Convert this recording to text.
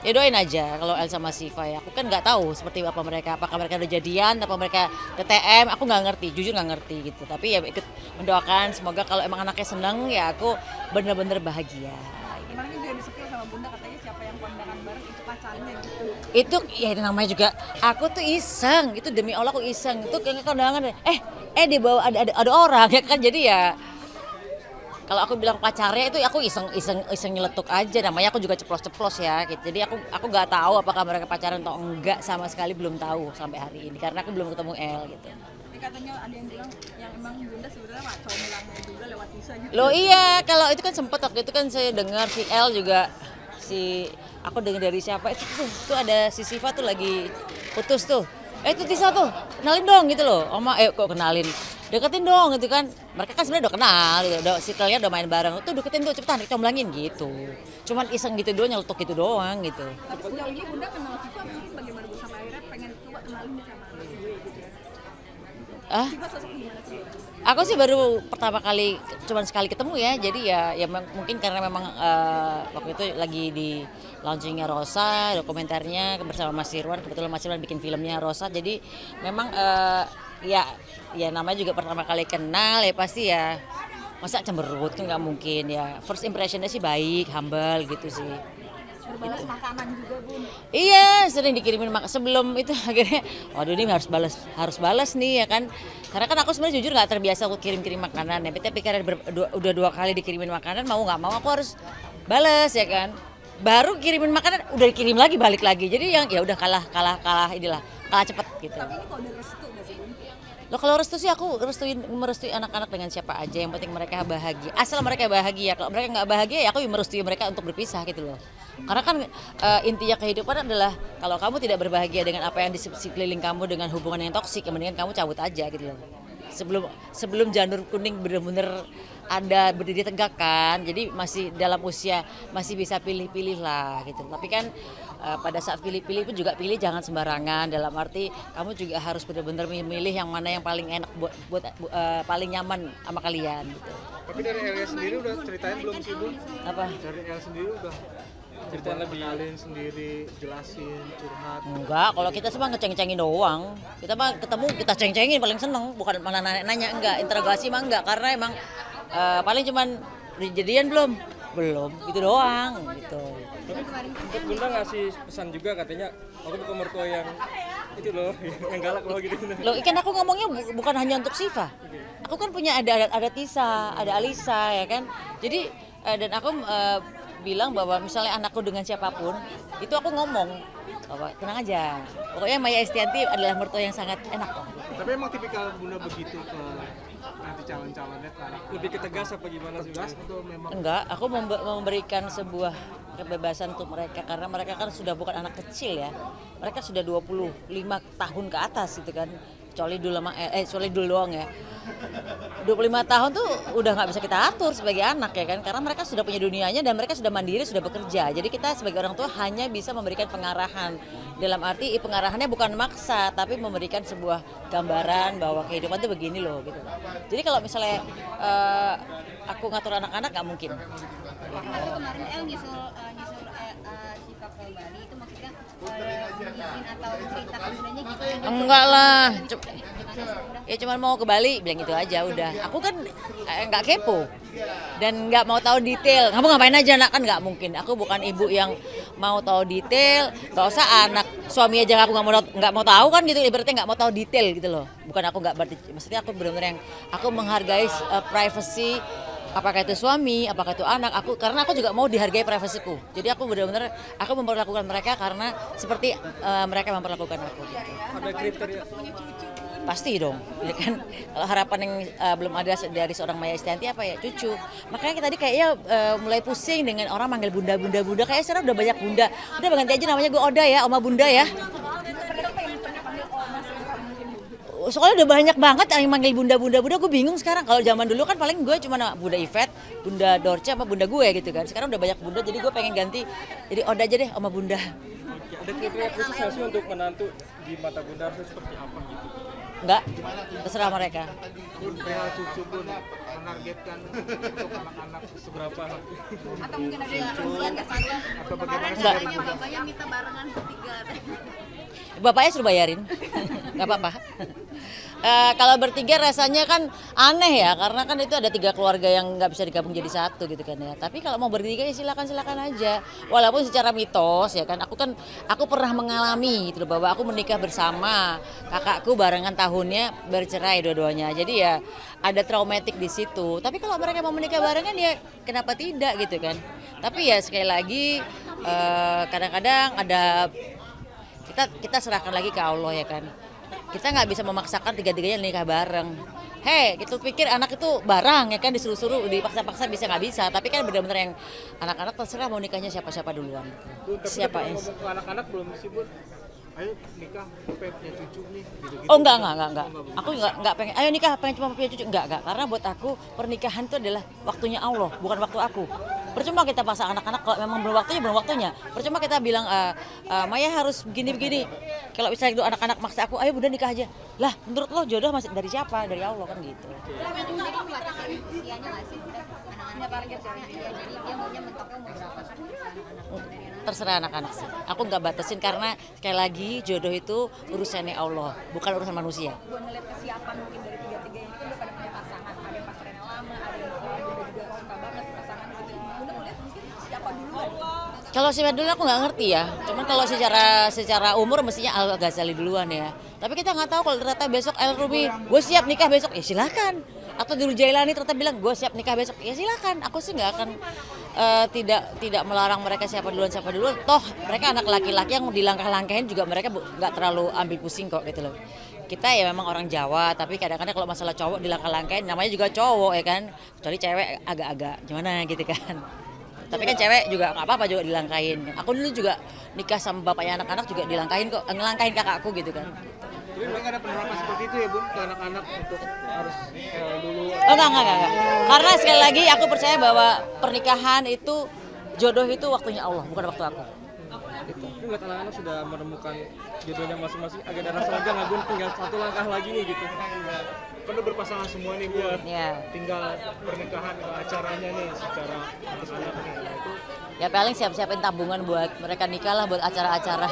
Ya doain aja kalau El sama Siva ya. Aku kan nggak tahu seperti apa mereka, apakah mereka udah jadian, apa mereka TTM, aku nggak ngerti, jujur nggak ngerti gitu. Tapi ya ikut mendoakan semoga kalau emang anaknya seneng ya aku bener-bener bahagia. Kemarin juga di-spill sama Bunda katanya siapa yang kondangan bareng itu pacarnya gitu. Itu ya namanya juga aku tuh iseng, itu demi Allah aku iseng. Itu kayak kondangan di bawah ada orang ya kan jadi ya kalau aku bilang pacarnya itu aku iseng nyeletuk aja namanya aku juga ceplos-ceplos ya gitu. Jadi aku nggak tahu apakah mereka pacaran atau enggak sama sekali belum tahu sampai hari ini karena aku belum ketemu El gitu. Ini katanya ada yang bilang yang emang Bunda sebenarnya maco bilangnya juga lewat Tisa gitu. Loh iya, kalau itu kan sempet waktu itu kan saya dengar si El juga aku dengar dari siapa itu ada si Siva tuh lagi putus tuh. Itu Tisa tuh, kenalin dong gitu loh. Oma kok kenalin. Deketin dong gitu kan. Mereka kan sebenarnya udah kenal gitu. Udah circle-nya udah main bareng. Tuh deketin tuh cepetan comblangin gitu. Cuman iseng gitu doang nyelutuk gitu doang gitu. Tapi sejauh ini Bunda kenal Siva mungkin bagaimana Bu sama akhirnya pengen coba kenalin sama Siva gitu ya. Ah, Siva sosok gimana sih? aku sih baru pertama kali, cuman sekali ketemu ya. Jadi ya mungkin karena memang waktu itu lagi di launchingnya Rosa, dokumenternya bersama Mas Irwan. Kebetulan Mas Irwan bikin filmnya Rosa. Jadi memang ya namanya juga pertama kali kenal ya pasti ya. Masa cemberut kan nggak mungkin ya. First impressionnya sih baik, humble gitu sih. Berbalas makanan juga Bun. Iya, sering dikirimin sebelum itu akhirnya, waduh ini harus balas nih ya kan. Karena kan aku sebenarnya jujur nggak terbiasa aku kirim-kirim makanan ya. Tapi karena udah 2 kali dikirimin makanan mau nggak mau aku harus balas ya kan. Baru kirimin makanan udah dikirim lagi balik lagi. Jadi yang ya udah kalah cepet gitu. Tapi ini kode restu nggak sih Bun? Loh kalau restu sih aku merestui anak-anak dengan siapa aja yang penting mereka bahagia. Asal mereka bahagia. Kalau mereka nggak bahagia ya aku merestui mereka untuk berpisah gitu loh. Karena kan intinya kehidupan adalah kalau kamu tidak berbahagia dengan apa yang di sekeliling kamu dengan hubungan yang toksik, ya mendingan kamu cabut aja gitu loh. Sebelum janur kuning benar-benar ada berdiri tegak kan. Jadi masih dalam usia masih bisa pilih-pilih lah gitu. Tapi kan pada saat pilih-pilih pun juga pilih jangan sembarangan dalam arti kamu juga harus benar-benar memilih yang mana yang paling enak buat paling nyaman sama kalian gitu. Tapi dari Elia sendiri udah ceritain belum sih Bu? Apa? Dari Elia sendiri udah ceritain lebih kenalin sendiri, jelasin, curhat. Enggak, kalau kita cuma ngeceng-cengin doang. Kita mah ketemu kita ceng-cengin paling seneng, bukan malah nanya enggak, interogasi mah enggak karena emang paling cuman jadian belum gitu doang gitu. Untuk Bunda ngasih pesan juga katanya aku bukan mertua yang itu loh yang galak loh gitu. Loh, ikan aku ngomongnya bukan hanya untuk Siva. Aku kan punya ada Tisa, ada Alisa ya kan. Jadi dan aku bilang bahwa misalnya anakku dengan siapapun itu aku ngomong bahwa tenang aja. Pokoknya Maya Estianty adalah mertua yang sangat enak kok. Tapi emang tipikal Bunda begitu ke nanti calon-calonnya kan? Lebih ketegas apa gimana sih? Tegas atau memang? Enggak, aku memberikan sebuah kebebasan untuk mereka karena mereka kan sudah bukan anak kecil ya. Mereka sudah 25 tahun ke atas gitu kan. Kecuali dulu doang ya. 25 tahun tuh udah nggak bisa kita atur sebagai anak ya kan karena mereka sudah punya dunianya dan mereka sudah mandiri, sudah bekerja. Jadi kita sebagai orang tua hanya bisa memberikan pengarahan. Dalam arti pengarahannya bukan maksa tapi memberikan sebuah gambaran bahwa kehidupan tuh begini loh gitu. Jadi kalau misalnya aku ngatur anak-anak nggak mungkin. Tapi kemarin El nyusul Siva ke Bali itu maksudnya izin atau cerita ke bundanya gitu. Enggak lah. Ya cuman mau ke Bali bilang gitu aja udah. Aku kan nggak kepo dan nggak mau tahu detail. Kamu ngapain aja nak kan nggak mungkin. Aku bukan ibu yang mau tahu detail. Gak usah anak suami aja aku nggak mau tahu kan gitu. Ibaratnya nggak mau tahu detail gitu loh. Bukan aku nggak berarti. Maksudnya aku benar-benar yang aku menghargai privacy. Apakah itu suami, apakah itu anak, karena aku juga mau dihargai privasiku. Jadi aku benar-benar aku memperlakukan mereka karena seperti mereka memperlakukan aku. Gitu. Ada kriteria Pasti dong, ya kan. Kalau harapan yang belum ada dari seorang Maya Estianty apa ya cucu. Makanya tadi kayaknya mulai pusing dengan orang manggil bunda. Kayak sekarang udah banyak bunda. Udah ganti aja namanya gue Oda ya, Oma Bunda ya. Soalnya udah banyak banget yang manggil bunda, gue bingung sekarang. Kalau zaman dulu kan paling gue cuma Bunda Yvette, Bunda Dorce sama Bunda gue gitu kan. Sekarang udah banyak bunda jadi gue pengen ganti jadi Oda aja deh, Oma Bunda. ada kriteria khusus nggak sih untuk menantu di mata Bunda harus seperti apa gitu? Enggak, terserah mereka. Bun, perihal cucu Bun, menargetkan untuk anak-anak seberapa? Atau mungkin ada yang kasihan nggak sih? Atau bagaimana sih? Enggak. Katanya bapaknya minta barengan bertiga. Bapaknya suruh bayarin, nggak apa-apa. Kalau bertiga rasanya kan aneh ya, karena kan itu ada 3 keluarga yang nggak bisa digabung jadi satu gitu kan ya. Tapi kalau mau bertiga ya silakan aja. Walaupun secara mitos ya kan, aku pernah mengalami gitu loh, bahwa aku menikah bersama kakakku barengan tahunnya bercerai dua-duanya. Jadi ya ada traumatik di situ. Tapi kalau mereka mau menikah barengan ya kenapa tidak gitu kan. Tapi ya sekali lagi kadang-kadang ada kita serahkan lagi ke Allah ya kan. Kita nggak bisa memaksakan tiga-tiganya nikah bareng. Hei, kita pikir anak itu barang ya kan, disuruh-suruh, dipaksa-paksa bisa nggak bisa. Tapi kan benar-benar yang anak-anak terserah mau nikahnya siapa-siapa duluan. Bun, tapi Siapa kita yang ngomong ke anak-anak belum sih Bun? Ayo nikah, pengen punya cucu nih, gitu-gitu. Oh enggak. Aku enggak pengen, ayo nikah pengen cuma punya cucu. Enggak. Karena buat aku pernikahan itu adalah waktunya Allah, bukan waktu aku. Percuma kita paksa anak-anak kalau memang belum waktunya. Percuma kita bilang, Maya harus begini-begini. Kalau misalnya itu anak-anak maksa aku, ayo bunda nikah aja. Lah menurut lo jodoh masih dari siapa? Dari Allah kan gitu. Jadi membatasin usianya nggak sih? Anak-anak targetnya, iya, jadi dia maunya mentoknya umur berapa kan? Terserah anak-anak sih. Aku nggak batasin karena sekali lagi jodoh itu urusannya Allah, bukan urusan manusia. Gue ngeliat kesiapan mungkin dari tiga-tiga ini kan udah pada punya pasangan. Ada yang pacarannya lama, ada yang juga suka banget pasangan gitu. Udah ngeliat mungkin siapa duluan? Kalau sifat dulu aku nggak ngerti ya. Cuman kalau secara umur mestinya Al Ghazali duluan ya. Tapi kita nggak tahu kalau ternyata besok El Rumi, gue siap nikah besok, ya silakan. Atau Dulu Jailani ternyata bilang gue siap nikah besok, ya silakan. Aku sih nggak akan tidak melarang mereka siapa duluan. Toh mereka anak laki-laki yang dilangkah-langkahin juga mereka nggak terlalu ambil pusing kok gitu loh. Kita ya memang orang Jawa, tapi kadang-kadang kalau masalah cowok dilangkah-langkahin namanya juga cowok ya kan. Kecuali cewek agak-agak gimana gitu kan. Tapi kan cewek juga nggak apa-apa juga dilangkahin. Aku dulu juga nikah sama bapaknya anak-anak juga dilangkahin kok, ngelangkahin kakakku gitu kan. Jadi memang ada penerapan seperti itu ya Bun, ke anak-anak untuk harus dulu. Oh enggak. Karena sekali lagi aku percaya bahwa pernikahan itu jodoh itu waktunya Allah, bukan waktu aku. Gitu. Tapi ngeliat anak-anak sudah menemukan jodohnya masing-masing, agak ada rasa lega nggak Bun, tinggal 1 langkah lagi nih gitu. Kan udah berpasangan semua nih Bun. Ya. Tinggal pernikahan acaranya nih secara anak nih. Nah, itu Ya paling siap-siapin tabungan buat mereka nikah lah, buat acara-acara.